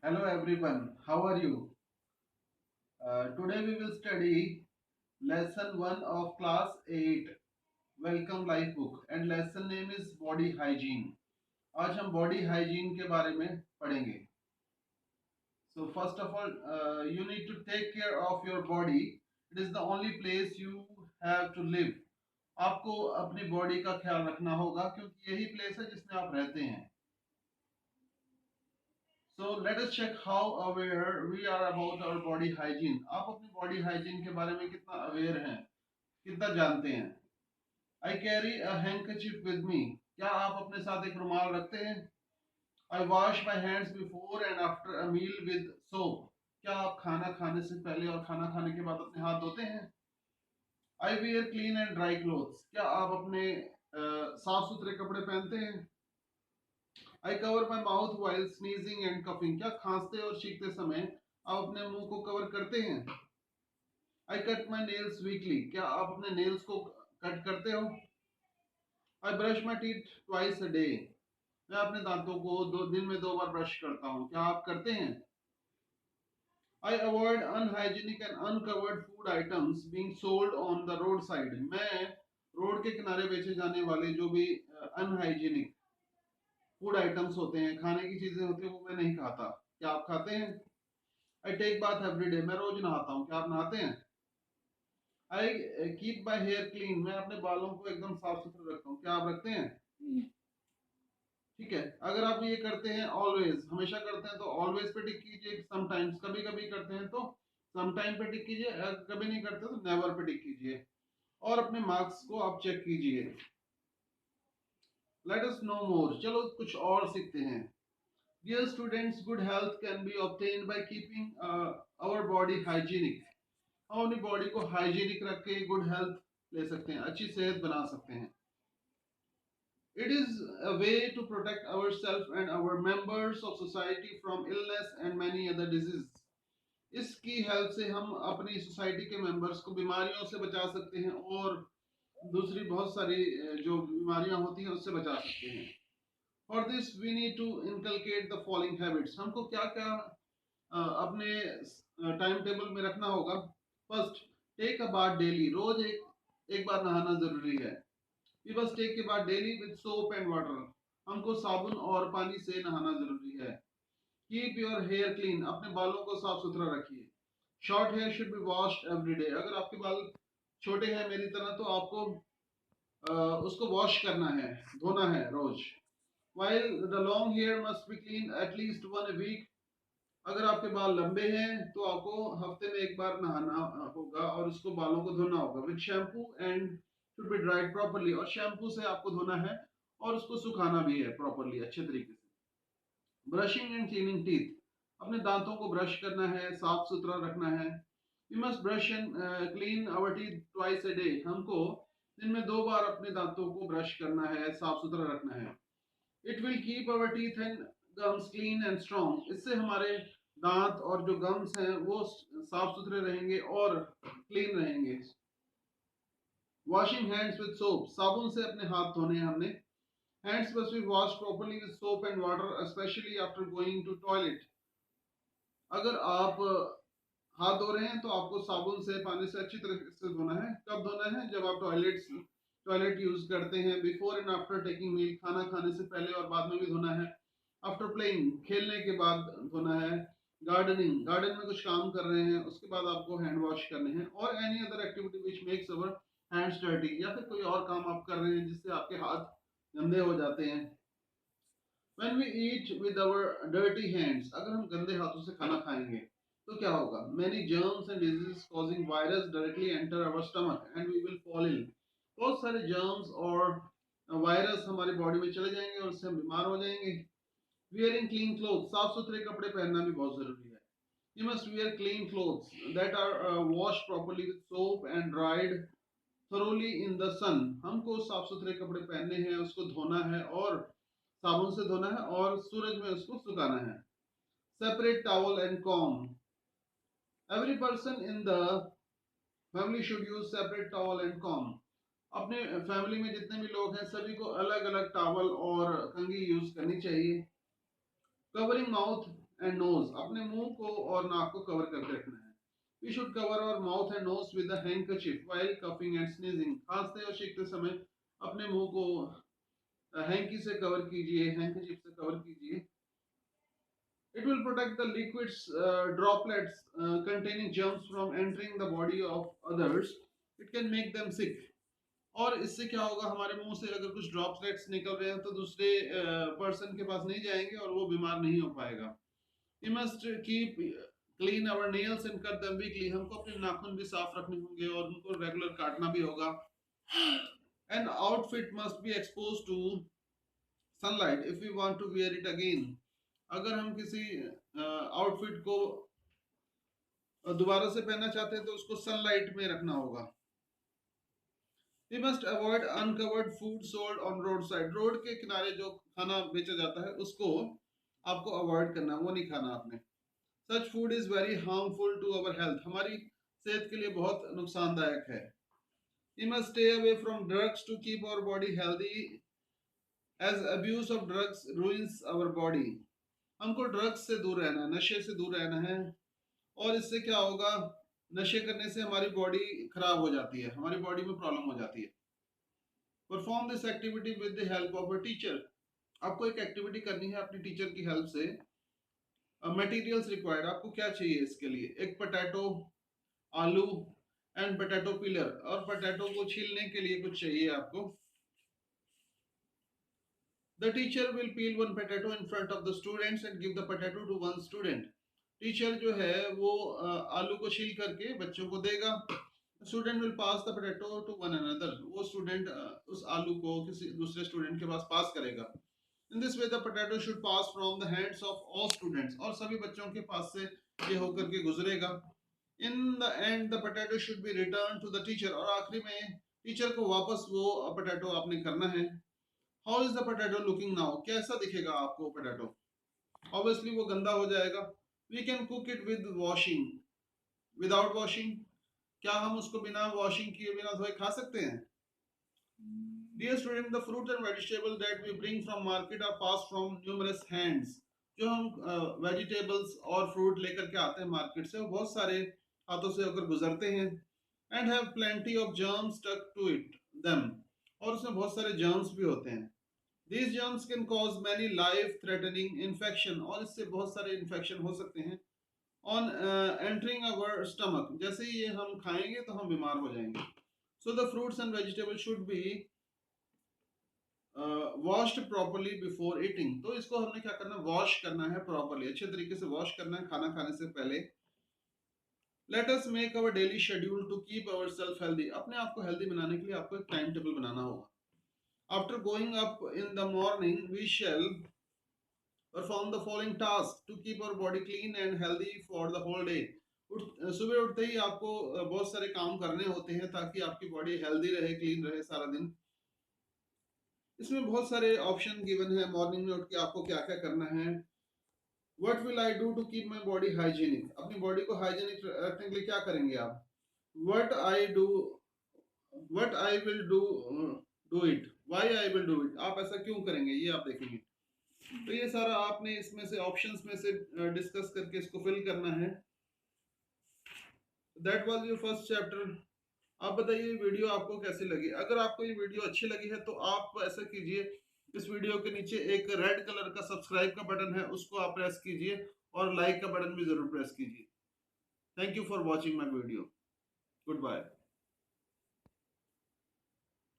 Hello everyone, how are you? Today we will study lesson 1 of class 8 Welcome Life book and lesson name is Body Hygiene. आज हम body hygiene के बारे में पढ़ेंगे. So first of all, you need to take care of your body. It is the only place you have to live. आपको अपनी body का ख्याल रखना होगा क्योंकि यही place है जिसमें आप रहते हैं. So let us check how aware we are about our body hygiene. आप अपनी body hygiene के बारे में कितना aware हैं, कितना जानते हैं? I carry a handkerchief with me. क्या आप अपने साथ एक रुमाल रखते हैं? I wash my hands before and after a meal with soap. क्या आप खाना खाने से पहले और खाना खाने के बाद अपने हाथ धोते हैं? I wear clean and dry clothes. क्या आप अपने साफ सुथरे कपड़े पहनते हैं? I cover my mouth while sneezing and coughing. क्या खांसते और छींकते समय आप अपने मुंह को कवर करते हैं? I cut my nails weekly. क्या आप अपने नेल्स को कट करते हो? I brush my teeth twice a day. मैं अपने दांतों को दो दिन में 2 बार ब्रश करता हूँ. क्या आप करते हैं? I avoid unhygienic and uncovered food items being sold on the road side. मैं रोड के किनारे बेचे जाने वाले जो भी अनहाइजीनिक फूड आइटम्स होते हैं, खाने की चीजें होती हैं, वो मैं नहीं खाता. क्या आप खाते हैं? I take bath every day. मैं रोज नहाता हूँ. क्या आप नहाते हैं? I keep my hair clean. मैं अपने बालों को एकदम साफ सुथरा रखता हूँ. क्या आप रखते हैं? ठीक है. अगर आप ये करते हैं ऑलवेज, हमेशा करते हैं तो ऑलवेज पे टिक कीजिए. समटाइम्स, कभी कभी करते हैं तो समटाइम पे टिक कीजिए. अगर कभी नहीं करते तो नेवर पे टिक कीजिए. और अपने मार्क्स को आप चेक कीजिए. लेट अस नो मोर. चलो कुछ और सीखते हैं. Dear students, good health can be obtained by keeping our body hygienic. हम अपनी बॉडी को हाइजीनिक रख के गुड हेल्थ ले सकते हैं, अच्छी सेहत बना सकते हैं. It is a way to protect our self and our members of society from illness and many other disease. इसकी हेल्प से हम अपनी सोसाइटी के मेंबर्स को बीमारियों से बचा सकते हैं और दूसरी बहुत सारी जो बीमारियां होती हैं उससे बचा सकते हैं. For this we need to inculcate the following habits. हमको क्या क्या अपने टाइम टेबल में रखना होगा. First, take a bath daily. रोज एक बार नहाना जरूरी है. We must take a bath daily with soap and water. हमको साबुन और पानी से नहाना जरूरी है. Keep your hair clean. अपने बालों को साफ सुथरा रखिए. Short hair should be washed every day. अगर आपके बाल छोटे हैं मेरी तरह तो आपको उसको वॉश करना है, धोना है रोज. while the long hair must be cleaned at least one a week. अगर आपके बाल लंबे हैं तो आपको हफ्ते में एक बार नहाना होगा और उसको बालों को धोना होगा with shampoo and should be dried properly. और शैम्पू से आपको धोना है और उसको सुखाना भी है प्रॉपर्ली, अच्छे तरीके से. Brushing and cleaning teeth. अपने दांतों को ब्रश करना है, साफ सुथरा रखना है. We must brush and clean our teeth twice a day. हमको दिन में 2 बार अपने दांतों को ब्रश करना है, साफ सुथरा रखना है. It will keep our teeth and gums clean and strong. इससे हमारे दांत और जो गम्स हैं वो साफ सुथरे रहेंगे और क्लीन रहेंगे. Washing hands with soap. साबुन से अपने हाथ धोने हैं हमने. Hands must be washed properly with soap and water specially after going to toilet. अगर आप हाथ धो रहे हैं तो आपको साबुन से, पानी से अच्छी तरह से धोना है. कब धोना है? जब आप टॉयलेट यूज करते हैं. बिफोर एंड आफ्टर टेकिंग मील. खाना खाने से पहले और बाद में भी धोना है. After playing. खेलने के बाद धोना है. गार्डनिंग. गार्डन में कुछ काम कर रहे हैं उसके बाद आपको हैंड वॉश करने हैं. और any other activity which makes our hands dirty. या फिर कोई और काम आप कर रहे हैं जिससे आपके हाथ गंदे हो जाते हैं. When we eat with our dirty hands, अगर हम गंदे हाथों से खाना खाएंगे तो क्या होगा? Many germs and diseases causing virus directly enter our stomach and we will fall ill. बहुत सारे germs और वायरस हमारे बॉडी में चले जाएंगे और उससे हम बीमार हो जाएंगे. Wearing clean clothes. साफ सुथरे कपड़े पहनना भी बहुत जरूरी है. You must wear clean clothes that are washed properly with soap and dried thoroughly in the sun. हमको साफ सुथरे कपड़े पहनने हैं, उसको धोना है और साबुन से धोना है और सूरज में उसको सुखाना है. Separate towel and com. Every person in the family should use separate towel and com. अपने फैमिली में जितने भी लोग हैं सभी को अलग अलग टॉवल और कंघी यूज करनी चाहिए. कवरिंग माउथ एंड नोज, अपने मुंह को और नाक को कवर करके रखना है। We should cover our mouth and nose with a handkerchief while coughing and sneezing, खांसते और छींकते समय अपने मुंह को हैंकी से कवर कीजिए, हैंकरचीफ से कवर कीजिए। It will protect the liquids droplets containing germs from entering the body of others. It can make them sick. और इससे क्या होगा, हमारे मुंह से अगर कुछ ड्रॉपलेट्स निकल रहे हैं तो दूसरे पर्सन के पास नहीं जाएंगे और वो बीमार नहीं हो पाएगा। We must keep clean our nails and cut them weekly. हमको अपने नाखून भी साफ रखने होंगे और उनको रेगुलर काटना भी होगा। An outfit must be exposed to sunlight if we want to wear it again. अगर हम किसी आउटफिट को दोबारा से पहनना चाहते हैं तो उसको सनलाइट में रखना होगा। We must avoid uncovered food sold on roadside. Road के किनारे जो खाना बेचा जाता है उसको आपको अवॉइड करना, वो नहीं खाना आपने। Such food is very harmful to our health. हमारी सेहत के लिए बहुत नुकसानदायक है। We must stay away from drugs to keep our body healthy, as abuse of drugs ruins our body. हमको ड्रग्स से दूर रहना है, नशे से दूर रहना है। और इससे क्या होगा, नशे करने से हमारी बॉडी खराब हो जाती है, हमारी बॉडी में प्रॉब्लम हो जाती है। Perform this activity with the help of a teacher. आपको एक एक्टिविटी करनी है अपनी टीचर की हेल्प से। मटेरियल्स रिक्वायर्ड, आपको क्या चाहिए इसके लिए? एक पोटैटो, आलू एंड पोटैटो पिलर, और पोटैटो को छीलने के लिए कुछ चाहिए आपको। The teacher will peel one potato in front of the students and give the potato to one student. Teacher जो है वो आलू को छील करके बच्चों को देगा। Student will pass the potato to one another, वो स्टूडेंट उस आलू को किसी दूसरे स्टूडेंट के पास पास करेगा। In this way the potato should pass from the hands of all students, और सभी बच्चों के पास से ये होकर के गुजरेगा। In the end the potato should be return to the teacher, और आखिरी में टीचर को वापस वो पोटैटो आपने करना है। How is the potato looking now, कैसा दिखेगा आपको पोटैटो? ऑब्वियसली वो गंदा हो जाएगा। We can cook it with washing, without washing, क्या हम उसको बिना वॉशिंग किए बिना धोए खा सकते हैं? Dear student, the fruit and vegetable that we bring from market are pass from numerous hands. जो हम वेजिटेबल्स और फ्रूट लेकर के आते हैं मार्केट से, वो बहुत सारे हाथों से होकर गुजरते हैं। And have plenty of germs stuck to it them, और उसमें बहुत सारे जर्म्स भी होते हैं। These germs can cause many life-threatening infection, और इससे बहुत सारे इन्फेक्शन हो सकते हैं। On entering our stomach, जैसे ही ये हम खाएंगे तो हम बीमार हो जाएंगे। So the fruits and vegetables should be washed properly before eating. तो इसको हमने क्या करना, वॉश करना है प्रॉपरली, अच्छे तरीके से वॉश करना है खाना खाने से पहले। Let us make our daily schedule to keep ourselves healthy. अपने आप को हेल्दी बनाने के लिए आपको एक टाइम टेबल बनाना होगा। After going up in the morning, we shall perform the following tasks to keep our body clean and healthy for the whole day. सुबह उठते ही आपको बहुत सारे काम करने होते हैं ताकि आपकी बॉडी हेल्दी रहे, क्लीन रहे सारा दिन। इसमें बहुत सारे ऑप्शन गिवन है, मॉर्निंग में उठ के आपको क्या क्या करना है। What will I do to keep my body hygienic? अपनी बॉडी को हाइजीनिक रखने के लिए क्या करेंगे आप? What I will do it. Why I will do it. आप ऐसा क्यों करेंगे, ये आप देखेंगे। तो ये सारा आपने इसमें से ऑप्शंस में से डिस्कस करके इसको फिल करना है। That was your first chapter. आप बताइए वीडियो आपको कैसी लगी? अगर आपको ये वीडियो अच्छी लगी है तो आप ऐसा कीजिए, इस वीडियो के नीचे एक रेड कलर का सब्सक्राइब का बटन है, उसको आप प्रेस कीजिए, और लाइक का बटन भी जरूर प्रेस कीजिए। Thank you for watching my video. Good bye.